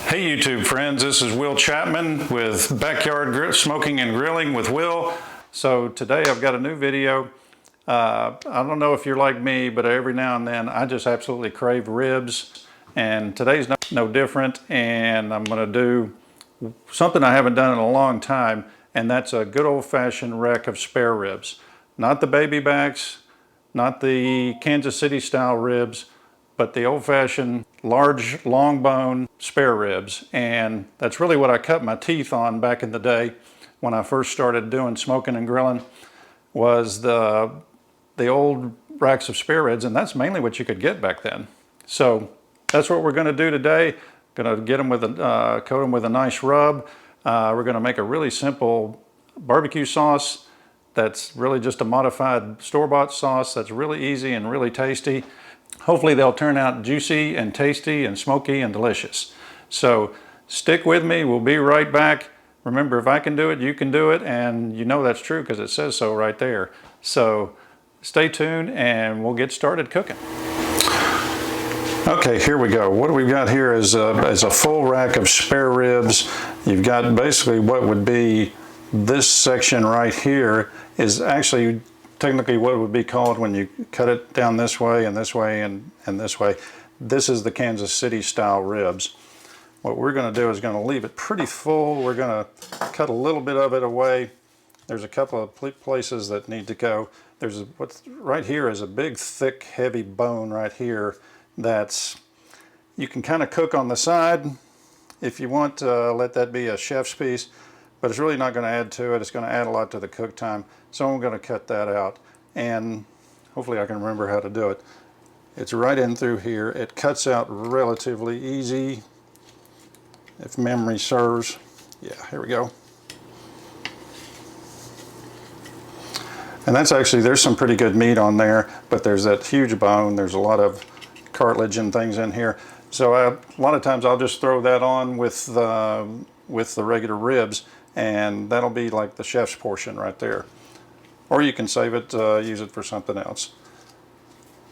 Hey YouTube friends, this is Will Chapman with Backyard Smoking and Grilling with Will. So today I've got a new video. I don't know if you're like me, but every now and then I just absolutely crave ribs. And today's no different, and I'm gonna do something I haven't done in a long time, and that's a good old-fashioned rack of spare ribs. Not the baby backs, not the Kansas City style ribs, but the old-fashioned large long bone spare ribs. And that's really what I cut my teeth on back in the day when I first started doing smoking and grilling, was the old racks of spare ribs, and that's mainly what you could get back then. So that's what we're going to do today. Going to get them with a coat them with a nice rub. We're going to make a really simple barbecue sauce that's really just a modified store-bought sauce that's really easy and really tasty. Hopefully they'll turn out juicy and tasty and smoky and delicious. So stick with me, we'll be right back. Remember, if I can do it, you can do it, and you know that's true because it says so right there. So stay tuned and we'll get started cooking. Okay, here we go. What we've got here is a full rack of spare ribs. You've got basically what would be this section right here is actually technically what it would be called when you cut it down this way and this way and this way. This is the Kansas City style ribs. What we're going to do is going to leave it pretty full. We're going to cut a little bit of it away. There's a couple of places that need to go. There's what's right here is a big, thick, heavy bone right here that's you can kind of cook on the side if you want to let that be a chef's piece, but it's really not going to add to it. It's going to add a lot to the cook time. So I'm going to cut that out, and hopefully I can remember how to do it. It's right in through here. It cuts out relatively easy, if memory serves. Yeah, here we go. And that's actually, there's some pretty good meat on there, but there's that huge bone. There's a lot of cartilage and things in here. So a lot of times I'll just throw that on with the regular ribs, and that'll be like the chef's portion right there. Or you can save it, use it for something else.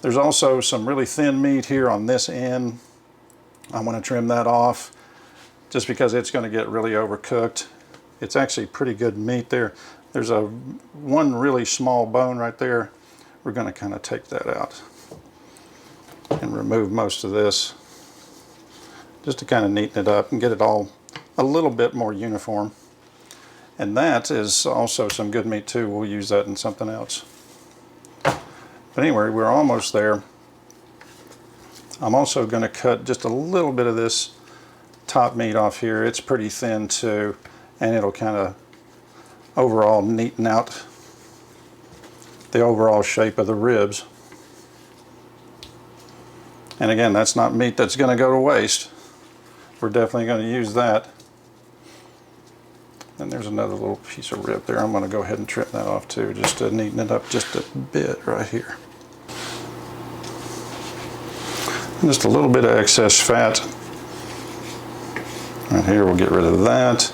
There's also some really thin meat here on this end. I want to trim that off just because it's going to get really overcooked. It's actually pretty good meat there. There's one really small bone right there. We're going to kind of take that out and remove most of this just to kind of neaten it up and get it all a little bit more uniform. And that is also some good meat too. We'll use that in something else. But anyway, we're almost there. I'm also going to cut just a little bit of this top meat off here. It's pretty thin too, and it'll kind of overall neaten out the overall shape of the ribs. And again, that's not meat that's going to go to waste. We're definitely going to use that. And there's another little piece of rib there. I'm going to go ahead and trim that off too, just to neaten it up just a bit right here. And just a little bit of excess fat. Right here, we'll get rid of that.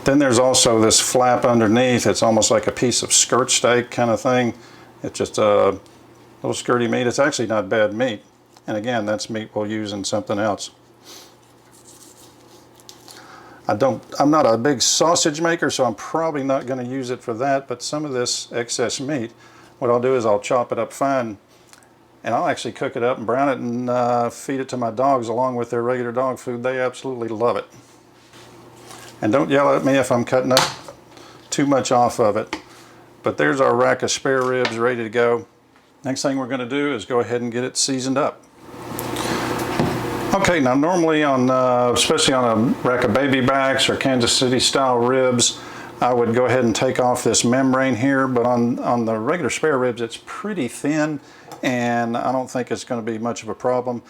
Then there's also this flap underneath. It's almost like a piece of skirt steak kind of thing. It's just a little skirty meat. It's actually not bad meat. And again, that's meat we'll use in something else. I'm not a big sausage maker, so I'm probably not going to use it for that, but some of this excess meat, what I'll do is I'll chop it up fine, and I'll actually cook it up and brown it and feed it to my dogs along with their regular dog food. They absolutely love it. And don't yell at me if I'm cutting up too much off of it. But there's our rack of spare ribs ready to go. Next thing we're going to do is go ahead and get it seasoned up. Okay, now normally especially on a rack of baby backs or Kansas City style ribs, I would go ahead and take off this membrane here, but on the regular spare ribs it's pretty thin, and I don't think it's going to be much of a problem.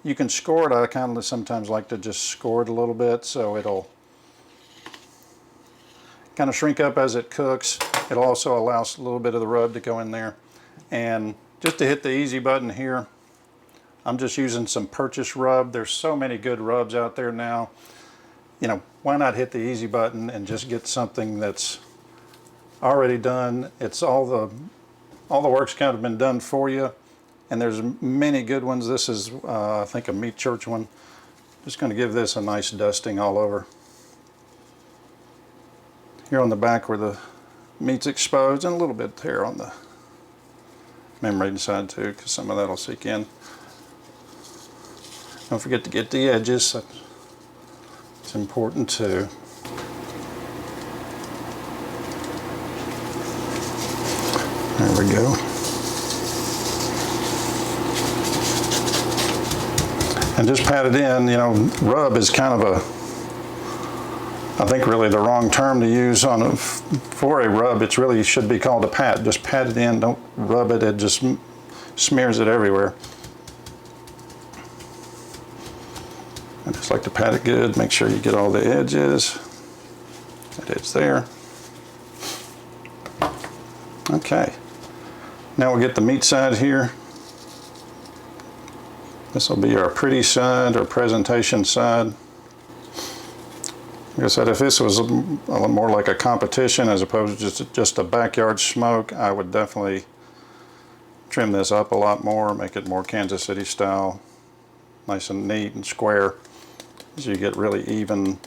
You can score it. I kind of sometimes like to just score it a little bit so it'll kind of shrink up as it cooks. It'll also allow a little bit of the rub to go in there. And just to hit the easy button here, I'm just using some purchase rub. There's so many good rubs out there now. You know, why not hit the easy button and just get something that's already done? It's all the work's kind of been done for you, and there's many good ones. This is I think a Meat Church one. Just going to give this a nice dusting all over. Here on the back where the meat's exposed, and a little bit there on the membrane side too, because some of that will seep in. Don't forget to get the edges. It's important too. There we go. And just pat it in. You know, rub is kind of I think really the wrong term to use for a rub. It really should be called a pat. Just pat it in, don't rub it. It just smears it everywhere. I just like to pat it good, make sure you get all the edges. That edge there. Okay. Now we'll get the meat side here. This will be our pretty side, or presentation side. Like I said, if this was a little more like a competition as opposed to just a backyard smoke, I would definitely trim this up a lot more, make it more Kansas City style, nice and neat and square, so you get really even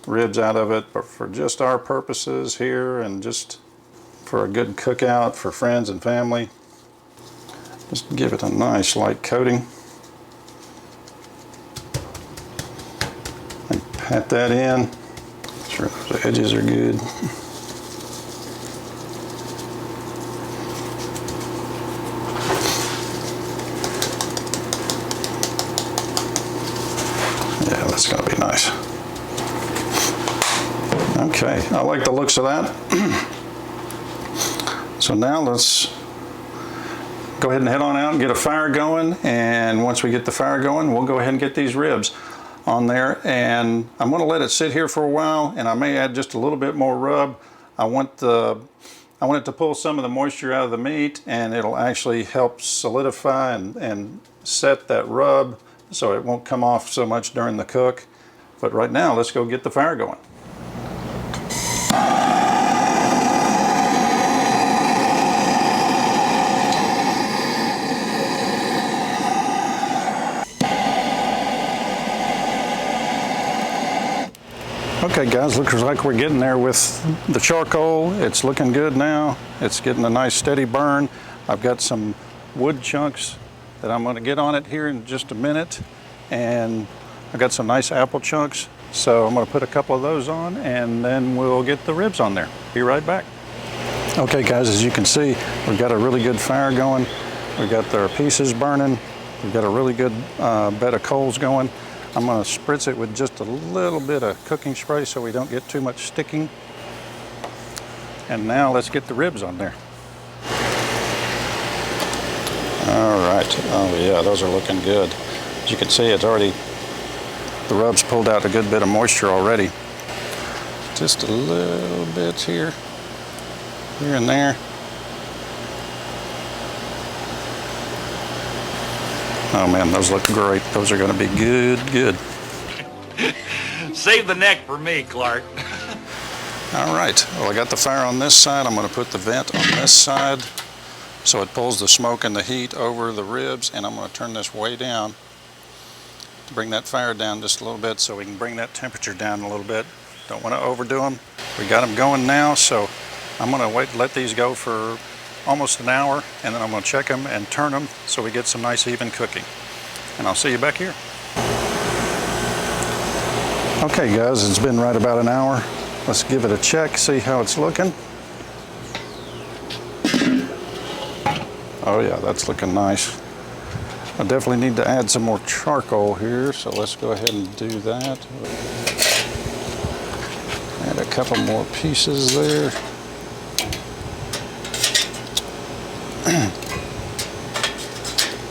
ribs out of it. But for just our purposes here, and just for a good cookout for friends and family, just give it a nice light coating. And pat that in. Make sure the edges are good. Yeah, that's going to be nice. Okay, I like the looks of that. So now let's go ahead and head on out and get a fire going, and once we get the fire going, we'll go ahead and get these ribs on there, and I'm going to let it sit here for a while, and I may add just a little bit more rub. I want it to pull some of the moisture out of the meat, and it'll actually help solidify and set that rub so it won't come off so much during the cook. But right now, let's go get the fire going. Okay guys, looks like we're getting there with the charcoal. It's looking good now. It's getting a nice steady burn. I've got some wood chunks that I'm going to get on it here in just a minute, and I've got some nice apple chunks, so I'm going to put a couple of those on, and then we'll get the ribs on there. Be right back. Okay guys, as you can see, we've got a really good fire going. We've got our pieces burning. We've got a really good bed of coals going. I'm going to spritz it with just a little bit of cooking spray so we don't get too much sticking. And now let's get the ribs on there. All right. Oh yeah, those are looking good. As you can see, it's already, the rub's pulled out a good bit of moisture already. Just a little bit here and there. Oh man, those look great. Those are going to be good. Save the neck for me, Clark. All right, well I got the fire on this side. I'm going to put the vent on this side so it pulls the smoke and the heat over the ribs, and I'm going to turn this way down to bring that fire down just a little bit so we can bring that temperature down a little bit. Don't want to overdo them. We got them going now, so I'm going to let these go for almost an hour, and then I'm going to check them and turn them so we get some nice even cooking. And I'll see you back here. Okay guys, it's been right about an hour. Let's give it a check, see how it's looking. Oh yeah, that's looking nice. I definitely need to add some more charcoal here, so let's go ahead and do that. Add a couple more pieces there.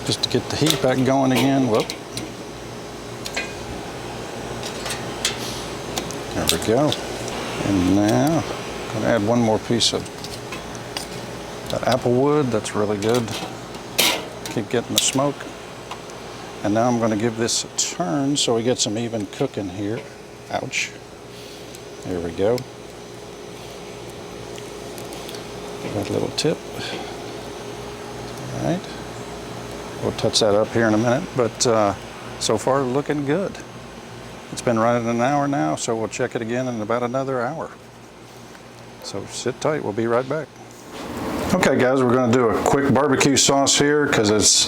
Just to get the heat back going again. Whoop. There we go. And now I'm going to add one more piece of that apple wood. That's really good. Keep getting the smoke. And now I'm going to give this a turn so we get some even cooking here. Ouch. There we go. Give that a little tip. All right. We'll touch that up here in a minute, but so far looking good. It's been running an hour now, so we'll check it again in about another hour. So sit tight, we'll be right back. Okay guys, we're going to do a quick barbecue sauce here because it's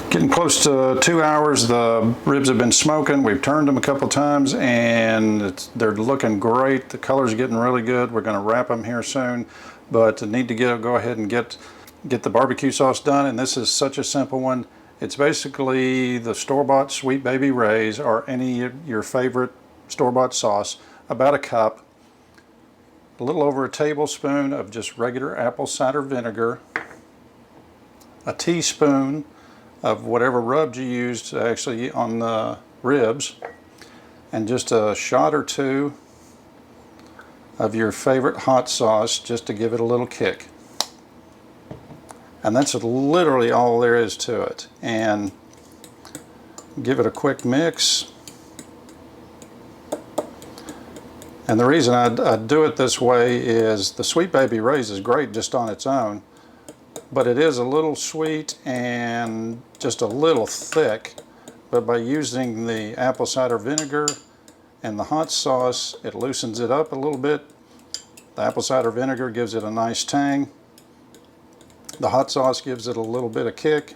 getting close to 2 hours. The ribs have been smoking. We've turned them a couple times and they're looking great. The color's getting really good. We're going to wrap them here soon, but need to go ahead and get the barbecue sauce done. And this is such a simple one. It's basically the store-bought Sweet Baby Ray's or any of your favorite store-bought sauce, about a cup, a little over a tablespoon of just regular apple cider vinegar, a teaspoon of whatever rubs you used actually on the ribs, and just a shot or two of your favorite hot sauce just to give it a little kick. And that's literally all there is to it. And give it a quick mix. And the reason I do it this way is the Sweet Baby Ray's is great just on its own, but it is a little sweet and just a little thick. But by using the apple cider vinegar and the hot sauce, it loosens it up a little bit. The apple cider vinegar gives it a nice tang. The hot sauce gives it a little bit of kick.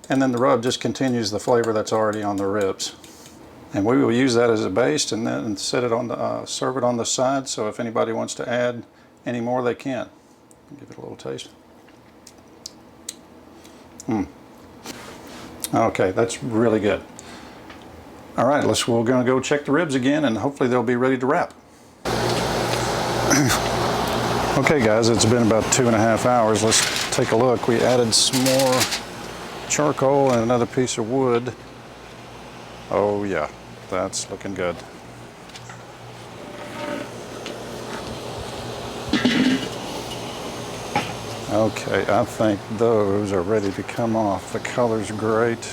And then the rub just continues the flavor that's already on the ribs. And we will use that as a base and then set it on the, serve it on the side. So if anybody wants to add any more, they can. Give it a little taste. Okay, that's really good. All right, we're going to go check the ribs again, and hopefully they'll be ready to wrap. Okay guys, it's been about 2.5 hours. Let's take a look. We added some more charcoal and another piece of wood. Oh yeah, that's looking good. Okay, I think those are ready to come off. The color's great.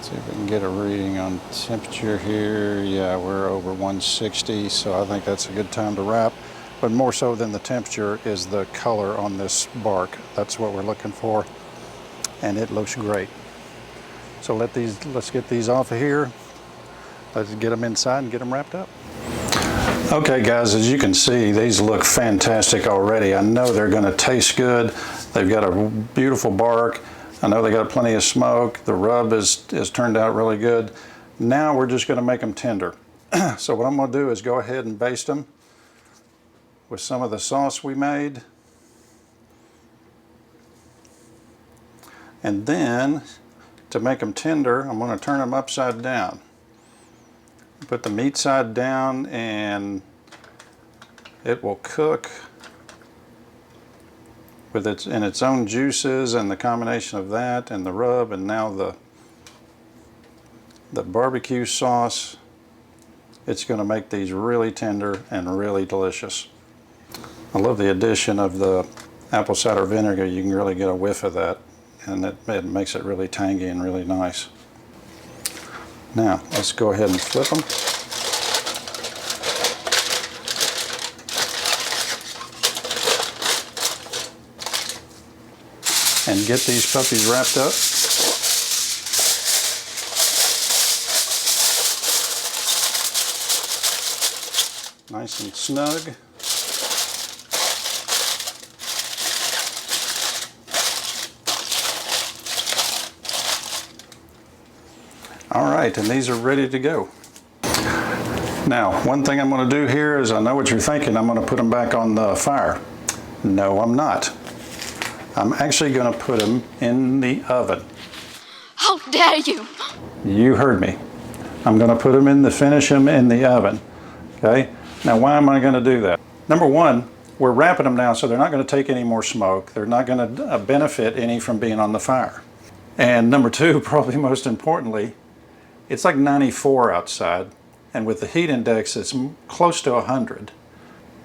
See if we can get a reading on temperature here. Yeah, we're over 160, so I think that's a good time to wrap. But more so than the temperature is the color on this bark. That's what we're looking for, and it looks great. So let's get these off of here. Let's get them inside and get them wrapped up. Okay guys, as you can see, these look fantastic already. I know they're going to taste good. They've got a beautiful bark. I know they got plenty of smoke. The rub has turned out really good. Now we're just going to make them tender. So what I'm going to do is go ahead and baste them with some of the sauce we made. And then to make them tender, I'm going to turn them upside down. Put the meat side down and it will cook with its own juices, and the combination of that and the rub and now the barbecue sauce, it's going to make these really tender and really delicious. I love the addition of the apple cider vinegar. You can really get a whiff of that, and it makes it really tangy and really nice. Now let's go ahead and flip them. And get these puppies wrapped up. Nice and snug. All right, and these are ready to go. Now, one thing I'm going to do here is, I know what you're thinking, I'm going to put them back on the fire. No, I'm not. I'm actually going to put them in the oven. How dare you! You heard me. I'm going to finish them in the oven. Okay? Now, why am I going to do that? Number one, we're wrapping them now, so they're not going to take any more smoke. They're not going to benefit any from being on the fire. And number two, probably most importantly, it's like 94 outside, and with the heat index, it's close to 100.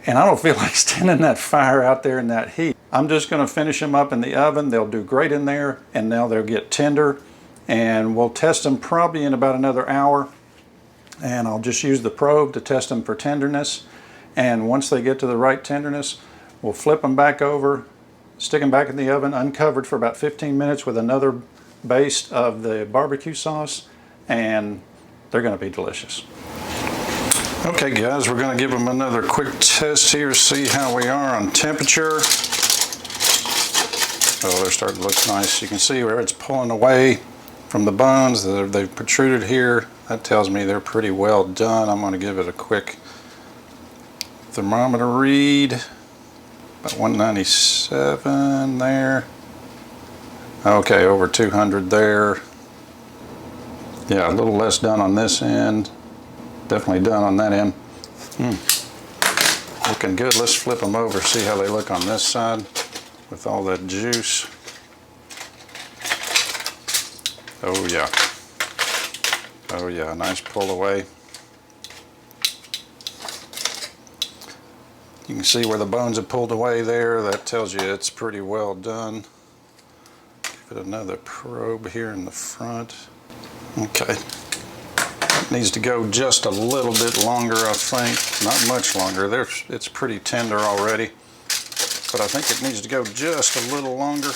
And I don't feel like standing that fire out there in that heat. I'm just going to finish them up in the oven. They'll do great in there, and now they'll get tender. And we'll test them probably in about another hour. And I'll just use the probe to test them for tenderness. And once they get to the right tenderness, we'll flip them back over, stick them back in the oven uncovered for about 15 minutes with another base of the barbecue sauce, and they're going to be delicious. Okay guys, we're going to give them another quick test here, see how we are on temperature. Oh, they're starting to look nice. You can see where it's pulling away from the bones. They've protruded here. That tells me they're pretty well done. I'm going to give it a quick thermometer read. About 197 there. Okay, over 200 there. Yeah, a little less done on this end. Definitely done on that end. Looking good. Let's flip them over, see how they look on this side with all that juice. Oh yeah. Oh yeah, nice pull away. You can see where the bones have pulled away there. That tells you it's pretty well done. Give it another probe here in the front. Okay. Needs to go just a little bit longer, I think. Not much longer. It's pretty tender already, but I think it needs to go just a little longer.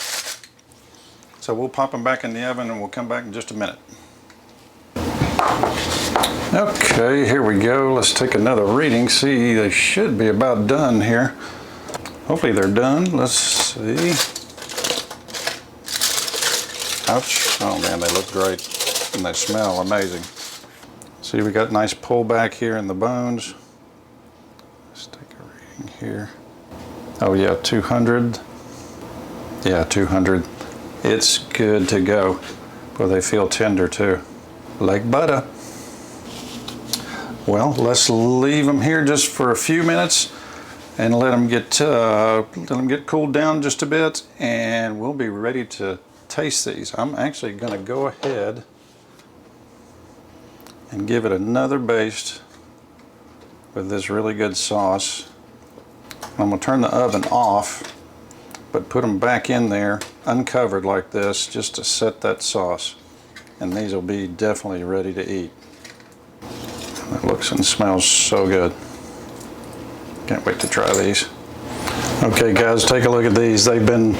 So we'll pop them back in the oven and we'll come back in just a minute. Okay, here we go. Let's take another reading. See, they should be about done here. Hopefully they're done. Let's see. Ouch. Oh man, they look great and they smell amazing. See, we got nice pullback here in the bones. Let's take a reading here. Oh yeah, 200. Yeah, 200. It's good to go. Boy, they feel tender too. Like butter. Well, let's leave them here just for a few minutes and let them get cooled down just a bit, and we'll be ready to taste these. I'm actually going to go ahead and give it another baste with this really good sauce. I'm going to turn the oven off, but put them back in there uncovered like this just to set that sauce, and these will be definitely ready to eat. It looks and smells so good. Can't wait to try these. Okay guys, take a look at these. They've been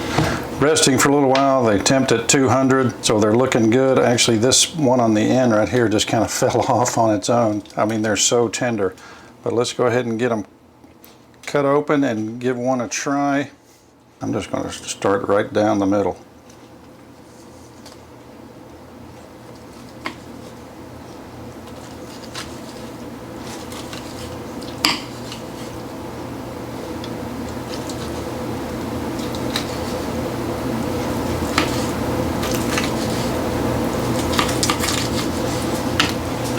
resting for a little while. They temped at 200, so they're looking good. Actually, this one on the end right here just kind of fell off on its own. I mean, they're so tender. But let's go ahead and get them cut open and give one a try. I'm just going to start right down the middle.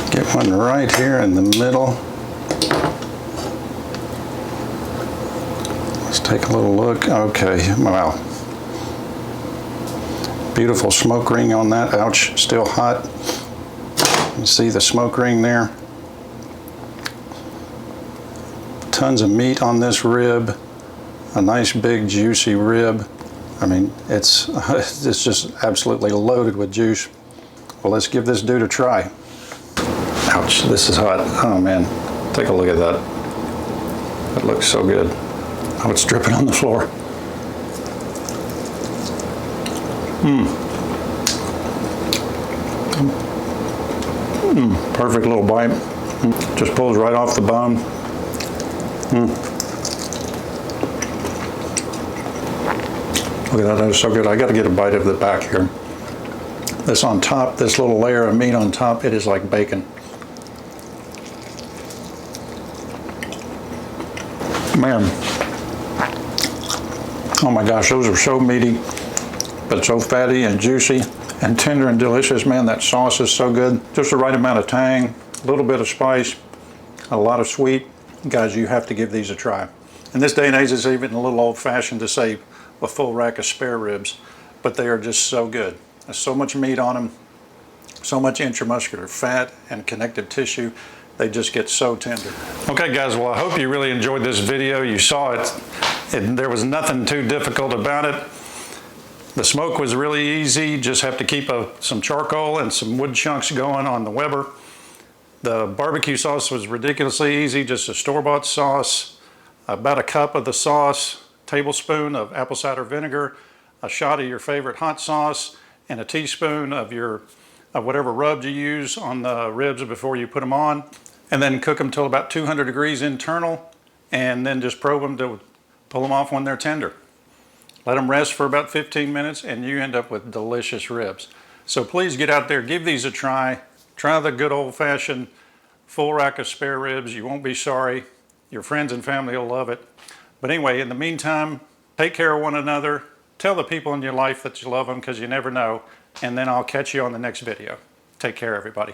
Get one right here in the middle. Let's take a little look. Okay, wow. Beautiful smoke ring on that. Ouch, still hot. You see the smoke ring there. Tons of meat on this rib. A nice big juicy rib. I mean, it's just absolutely loaded with juice. Well, let's give this dude a try. Ouch, this is hot. Oh man, take a look at that. That looks so good. Oh, it's dripping on the floor. Perfect little bite. Just pulls right off the bone. Look at that, that is so good. I got to get a bite of the back here. This on top, this little layer of meat on top, it is like bacon. Man, oh my gosh, those are so meaty, but so fatty and juicy and tender and delicious. Man, that sauce is so good. Just the right amount of tang, a little bit of spice, a lot of sweet. Guys, you have to give these a try. In this day and age, it's even a little old-fashioned to say a full rack of spare ribs, but they are just so good. There's so much meat on them, so much intramuscular fat and connective tissue. They just get so tender. Okay guys, well I hope you really enjoyed this video. You saw it. There was nothing too difficult about it. The smoke was really easy. Just have to keep some charcoal and some wood chunks going on the Weber. The barbecue sauce was ridiculously easy, just a store-bought sauce, about a cup of the sauce, tablespoon of apple cider vinegar, a shot of your favorite hot sauce, and a teaspoon of whatever rub you use on the ribs before you put them on, and then cook them till about 200 degrees internal, and then just probe them to pull them off when they're tender. Let them rest for about 15 minutes and you end up with delicious ribs. So please get out there, give these a try. Try the good old-fashioned full rack of spare ribs. You won't be sorry. Your friends and family will love it. But anyway, in the meantime, take care of one another. Tell the people in your life that you love them, because you never know. And then I'll catch you on the next video. Take care, everybody.